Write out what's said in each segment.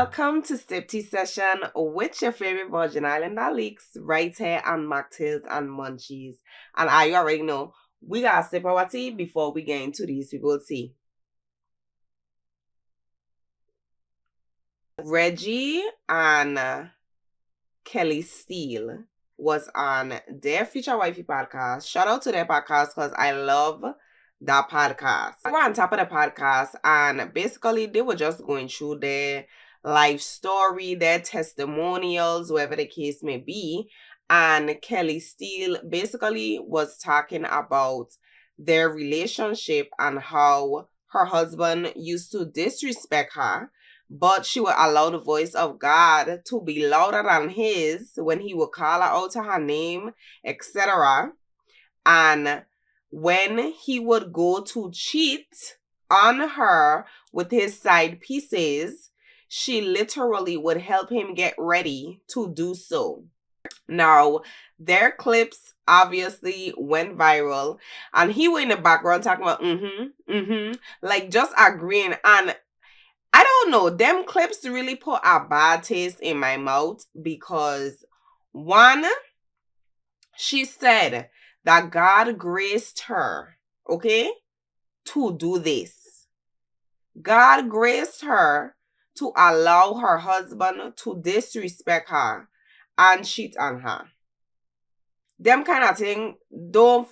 Welcome to Sip Tea Session with your favorite Virgin Islander Likkz right here on Mocktails and Munchies. And I already know we gotta sip our tea before we get into these people's tea. Reggie and Kelly Steele was on their Future Wifey podcast. Shout out to their podcast because I love that podcast. We were on top of the podcast and basically they were just going through their life story, their testimonials, whatever the case may be. And Kelly Steele basically was talking about their relationship and how her husband used to disrespect her, but she would allow the voice of God to be louder than his when he would call her out to her name, etc. And when he would go to cheat on her with his side pieces, she literally would help him get ready to do so. Now, their clips obviously went viral, and he was in the background talking about like just agreeing. And I don't know, them clips really put a bad taste in my mouth because one, she said that God graced her, okay, to do this. God graced her to allow her husband to disrespect her and cheat on her. Them kind of thing don't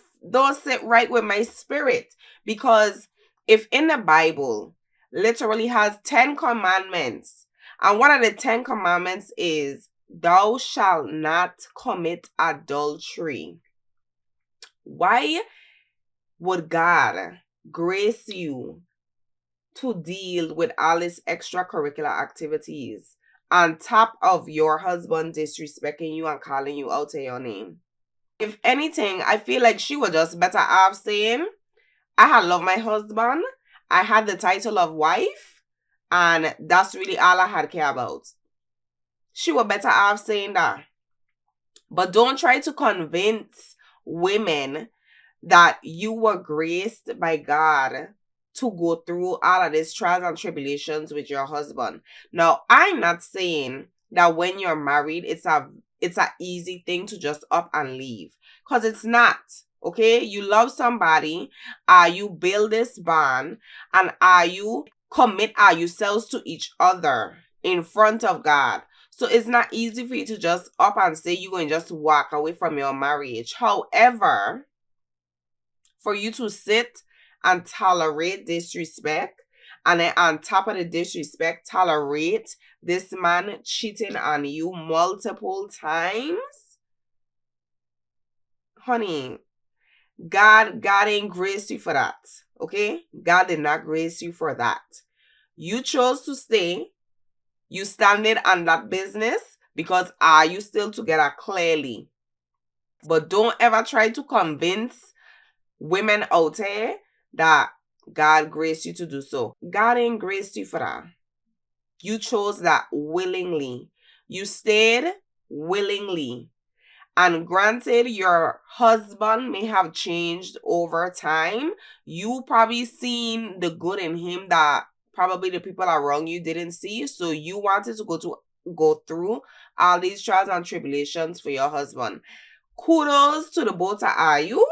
sit right with my spirit, because if in the Bible literally has 10 commandments, and one of the 10 commandments is thou shalt not commit adultery, why would God grace you to deal with all these extracurricular activities on top of your husband disrespecting you and calling you out to your name? If anything, I feel like she was just better off saying, I had loved my husband, I had the title of wife, and that's really all I had care about. She was better off saying that. But don't try to convince women that you were graced by God to go through all of these trials and tribulations with your husband. Now, I'm not saying that when you're married, it's an easy thing to just up and leave, because it's not. Okay, you love somebody, you build this bond, and you commit yourselves to each other in front of God. So it's not easy for you to just up and say you're going to just walk away from your marriage. However, for you to sit and tolerate disrespect, and then on top of the disrespect, tolerate this man cheating on you multiple times, honey, God ain't graced you for that. Okay? God did not grace you for that. You chose to stay. You standing on that business because are you still together clearly? But don't ever try to convince women out there that God graced you to do so. God ain't graced you for that. You chose that willingly. You stayed willingly. And granted, your husband may have changed over time. You probably seen the good in him that probably the people around you didn't see. So you wanted to go through all these trials and tribulations for your husband. Kudos to the both of you.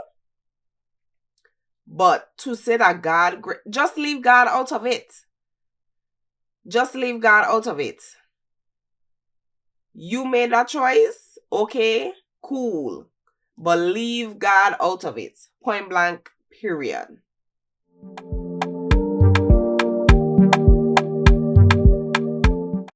But to say that God, just leave God out of it. Just leave God out of it. You made that choice, okay? Cool. But leave God out of it. Point blank, period.